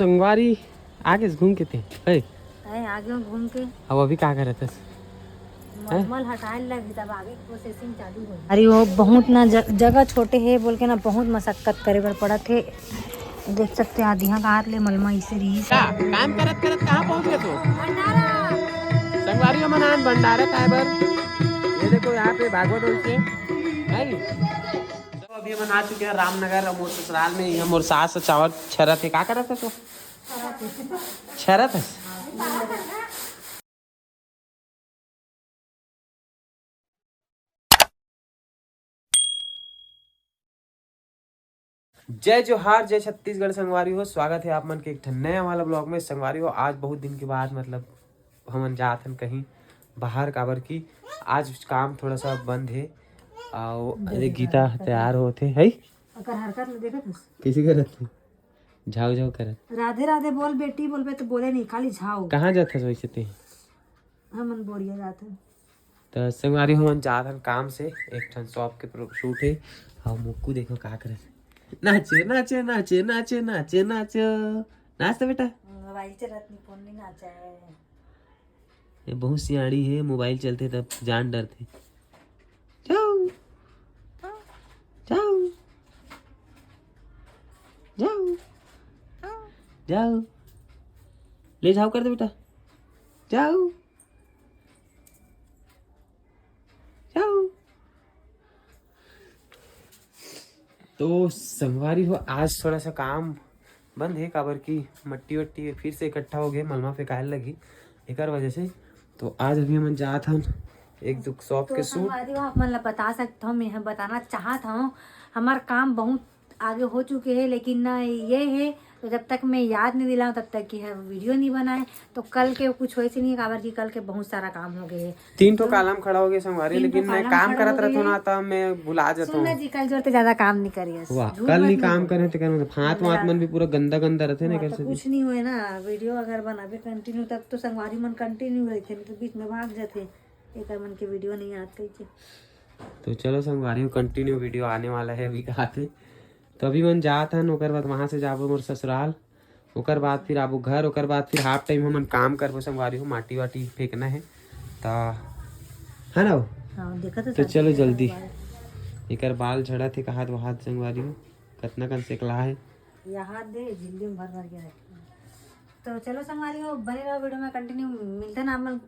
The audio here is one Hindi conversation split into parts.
संगवारी आगे से घूम के थे आगे घूम के अब अभी क्या कर रहे थे मल हटाने लगी तब आगे प्रोसेसिंग चालू हो। अरे वो बहुत ना जगह छोटे है बोल के ना बहुत मशक्कत करे बर पड़ा थे। देख सकते आदि यहाँ का ले मलमा इसे रही काम करत करत कहाँ पहुँच गए तो संगवारी मनान भंडारा काबर ये देखो यहाँ पे भागवत से तो अभी हम आ चुके हैं रामनगर और मोर ससुराल में हम और सास चावल छरत है क्या कर रहे थे तो छरत है। जय जोहार जय छत्तीसगढ़ संगवारी हो। स्वागत है आप मन के एक नया वाला ब्लॉग में। संगवारी हो आज बहुत दिन के बाद मतलब हम जात हन कहीं बाहर काबर की आज काम थोड़ा सा बंद है। अरे गीता तैयार होते है किसी करत झाऊ झाऊ करत राधे राधे बोल बेटी बोल पे तो बोले नहीं खाली झाऊ कहाँ जाते वैसे ते हमन बोरिया जाते तो संगवारी हम जात हन काम से एक ठन शॉप के शूट है। हाँ मुक्कू देखो क्या करे नाचे नाचे नाचे नाचे नाचे नाचे नाचता बेटा मोबाइल चलत नहीं फोन नहीं नाचा है। ये बहुत सियाड़ी है मोबाइल चलते तब जान डरते। जाओ जाओ जाओ जाओ ले जाओ कर दे बेटा जाओ जाओ। तो संगवारी हो आज थोड़ा सा काम बंद है काबर की मट्टी वट्टी फिर से इकट्ठा हो गए मलमा फेंकाए लगी एक वजह से। तो आज अभी हम जात हम एक दो शॉप के सूट आप मतलब बता सकता हूँ मैं बताना चाहता हूँ हमारा काम बहुत आगे हो चुके हैं लेकिन ना ये है तो जब तक मैं याद नहीं दिलाऊं तब तक की है वीडियो नहीं बनाए तो कल के कुछ वैसे नहीं काबर की कल के बहुत सारा काम हो गए। 3 ठो कालम खड़ा हो गया संगवारी लेकिन मैं काम करत रहता ना तब मैं भुला जाता हूँ। जी कल जोर ज्यादा काम नहीं करिए कल नहीं काम करे थे कर हाथ वाथ मन भी पूरा गंदा गंदा रहते ना कैसे कुछ नहीं हुए ना वीडियो अगर बनाबे कंटिन्यू तब तो संगवारी मन कंटिन्यू रहते तो बीच में भाग जाते एक मन के वीडियो नहीं आते। तो चलो संगवारी कंटिन्यू वीडियो आने वाला है अभी कहाते तो अभी मन जात हन ओकर बाद वहाँ से जाबो मोर ससुराल ओकर बाद फिर आबो घर ओकर बाद फिर हाफ टाइम हम काम करबो संगवारी हो माटी वाटी फेंकना है ता है ना। हाँ, देखा तो चलो जल्दी एक बाल झड़ा थे कहा वहाँ संगवारी हो कितना कन सेकला है यहाँ दे झिल्ली में भर भर के रखे। तो चलो संगवारी हो बने रहो वीडियो में कंटिन्यू मिलते ना हम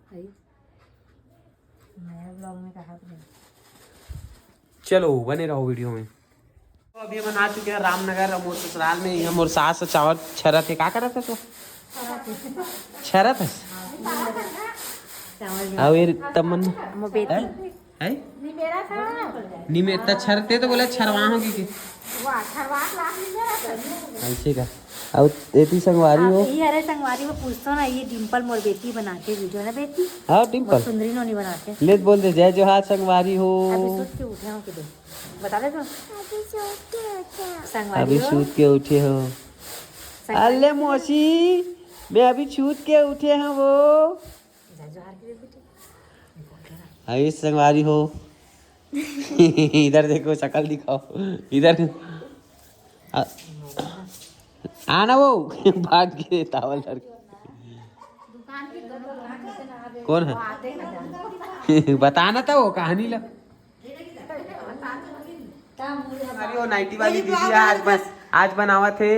नया ब्लॉग में कहा चलो बने रहो वीडियो में। तो अभी हम आ चुके हैं रामनगर और मोर ससुराल में हम और सास चावल छरत है क्या कर रहे थे तो छरत है अब ये तमन है नी में इतना छरते तो बोले छरवा होगी कि ऐसे का अब एती संगवारी हो ये अरे संगवारी वो पूछतो ना ये डिंपल मोर बेटी बनाते वीडियो ना बेटी हाँ डिंपल सुंदरी नोनी बनाते ले बोल दे जय जोहार संगवारी हो अभी सूत के उठे हो कि दे बता दे तो अभी सूत के उठे हो अल्ले मौसी मैं अभी छूत के उठे हैं वो अभी संगवारी हो इधर देखो शक्ल दिखाओ इधर आना वो भाग के तावल लड़ कौन है बताना था वो कहानी ला वो नाइटी वाली दीदी आज बनावा थे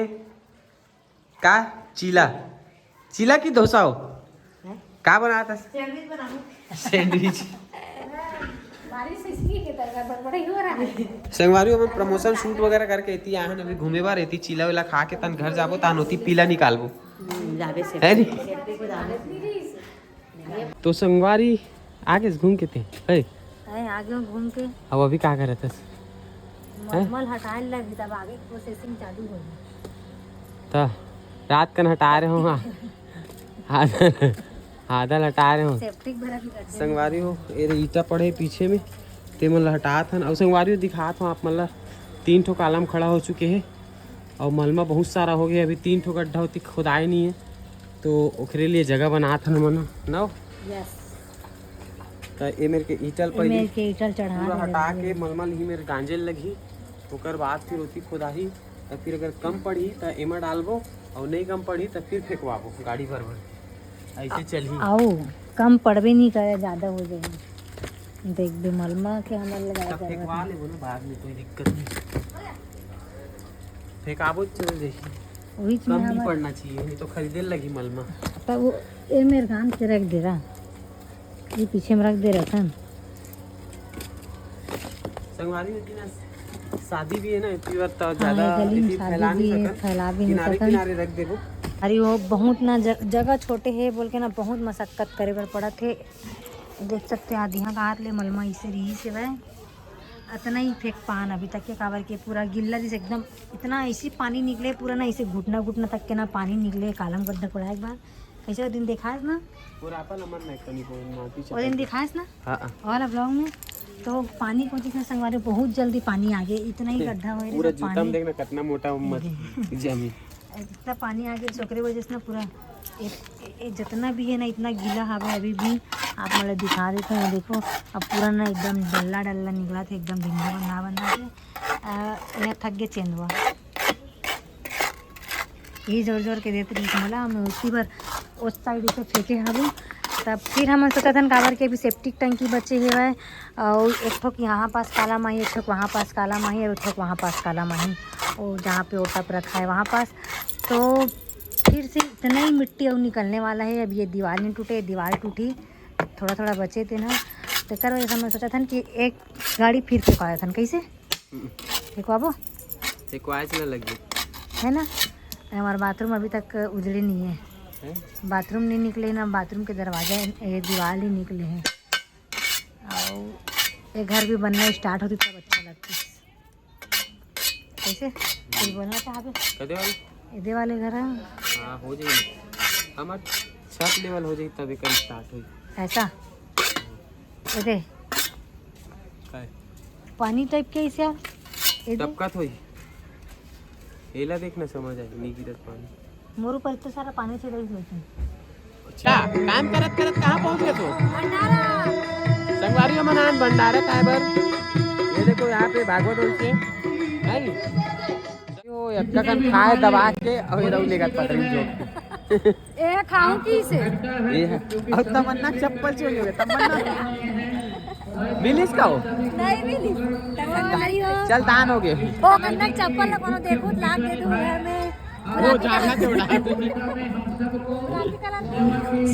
का चीला चीला की डोसा हो का बना था सैंडविच संगवारी में प्रमोशन शूट वगैरह करके इतनी आहन अभी घूमे बार रहती चीला वेला खा के तन घर जाबो तान होती पीला निकालबो है नी। तो संगवारी आगे से घूम के थे आगे घूम के अब अभी क्या कर रहे थे मल हटाने लगी तब आगे प्रोसेसिंग चालू हो तो रात कन हटा रहे हो आधा हटा रहे हो संगवारी हो ये ईटा पड़े पीछे में ते मन हटात हन और संगवारी हो दिखात हो आप मतलब 3 ठो कालम खड़ा हो चुके हैं और मलमा बहुत सारा हो गया अभी 3 ठो गड्ढा होती खुदाई नहीं है तो ओकरे लिए जगह बनात हन मन ना तो ये मेरे के ईटल पहले पूरा हटा के मलमल ही मेरे गांजे लगी ओकर बाद फिर होती खुदाही और फिर अगर कम पड़ी तो एमा डालबो और नहीं कम पड़ी तो फिर फेंकवाबो गाड़ी भर भर ऐसे चली। आओ कम पड़बे नहीं करे, ज्यादा हो जाएगी। देख दे मलमा के हमारे लगाया तब फेंकवा ले बोलो, बाद में कोई दिक्कत नहीं। फेंकाबो चल देखी, वही कम नहीं पड़ना चाहिए, नहीं तो खरीदे लगी मलमा। तब वो ये मेरे कान से रख दे रहा, ये पीछे में रख दे रहा था। संगवारी होती ना, शादी भी है ना, इतनी बार तो ज्यादा फैला नहीं सकते, किनारे किनारे रख देबो। अरे वो बहुत ना जगह छोटे है बोल के ना बहुत मशक्कत करे बर पड़ा थे। देख सकते आदि यहाँ का हाथ ले मलमा इसे रही से वह इतना ही फेंक पान अभी तक के काबर के पूरा गिल्ला जैसे एकदम इतना ऐसी पानी निकले पूरा ना इसे घुटना घुटना तक के ना पानी निकले। कालम गड्ढा पड़ा एक बार कैसे वो दिन दिखाएस ना, वो दिन दिखाएस ना वाला ब्लॉग में, तो पानी को जिसने संगवारी बहुत जल्दी पानी आ गया, इतना ही गड्ढा हो पूरा जूता में देखना कितना मोटा जमी इतना पानी आ गया सोकरे वजह से ना पूरा जितना भी है ना इतना गीला हवा अभी भी। आप मतलब दिखा देते हैं, देखो अब पूरा ना एकदम डल्ला डल्ला निकला था, एकदम भिंगा बना बना के यहाँ थक गए चेंदवा यही जोर जोर के देते रही मला हमें उसी बार उस साइड से फेंके हबू। तब फिर हम सोचा था काबर के अभी सेप्टिक टंकी बचे हुए है, और एक ठोक यहाँ पास काला माही, एक ठोक वहाँ पास काला माही, और एक ठोक वहाँ पास काला माही, और जहाँ पे वो टप रखा है वहाँ पास। तो फिर से इतना ही मिट्टी अब निकलने वाला है। अब ये दीवार नहीं टूटे, दीवार टूटी थोड़ा थोड़ा बचे थे ना, तो कर वजह मैं सोचा था कि एक गाड़ी फिर फेंकवाया था। कैसे फेंकवाबो चला लगी है ना। हमारा बाथरूम अभी तक उजड़े नहीं है, बाथरूम नहीं निकले ना, बाथरूम के दरवाजा ये दीवार ही निकले हैं। और ये घर भी बनना स्टार्ट होती तब अच्छा लगती। कैसे कुछ बोलना चाहते इधे वाले घर हाँ हो जाएगी, हमार छत लेवल हो जाएगी तभी कल स्टार्ट हुई ऐसा। इधे पानी टाइप के इसे टपकत हुई एला देखना समझ आई नहीं गिरत पानी मोरू पर इतना सारा पानी से रही हुई। अच्छा काम करत करत कहाँ पहुँच गए तो संगवारी मनान भंडारा काबर। ये देखो यहाँ पे भागवत बोलते नहीं एक कन खाए दबा के और ये रौले का पटरी जो ए खाऊं की से ये है। और तमन्ना चप्पल चोरी हो गया, तमन्ना बिलिस का हो नहीं मिली चल दान हो गए ओ कन्ना चप्पल ना कोनो देखो लाग दे दूं घर में वो जाना से उड़ा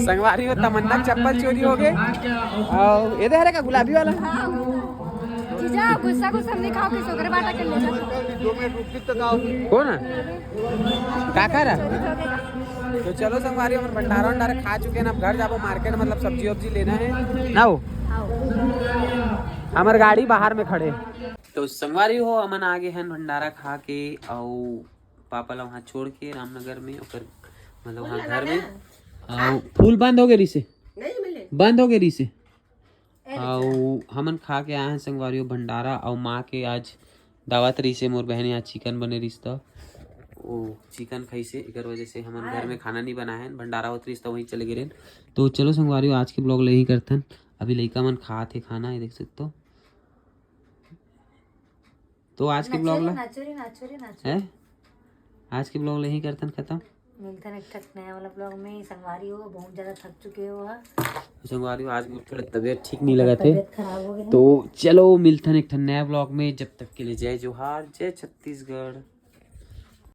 संगवारी हो तमन्ना चप्पल चोरी हो गए। और ये दे रे का गुलाबी वाला जीजा गुस्सा को सब दिखाओ कि सोकरे बाटा कर ले 2 मिनट रुक तो गाओ कौन है का कर तो चलो संगवारी हम भंडारा वंडारा खा चुके हैं, अब घर जाबो मार्केट मतलब सब्जी वब्जी लेना है ना हो। हमार गाड़ी बाहर में खड़े तो संगवारी हो अमन आगे हैं भंडारा खा के और पापा ला वहाँ छोड़ के रामनगर में और मतलब वहाँ घर में और फूल बंद हो गए रिसे बंद हो गए रिसे और हमन खा के आए हैं संगवारी भंडारा और माँ के आज दावत रही से मोर बहन आज चिकन बने रिश्ता ओ चिकन खाई से एक वजह से हमारे घर में खाना नहीं बना है भंडारा होत रही तो वहीं चले गए। तो चलो संगवारी आज के ब्लॉग ले ही करथन। अभी लड़का मन खा थे खाना ये देख सकते हो। तो आज के ब्लॉग ला है आज के ब्लॉग ले ही करथन खत्म। मिलता है एक नया वाला ब्लॉग में। संगवारी हो बहुत ज़्यादा थक चुके हो संगवारी आज थोड़ा तबीयत ठीक नहीं लगा थे खराब हो गया। तो चलो मिलता है एक नया ब्लॉग में, जब तक के लिए जय जोहार जय छत्तीसगढ़।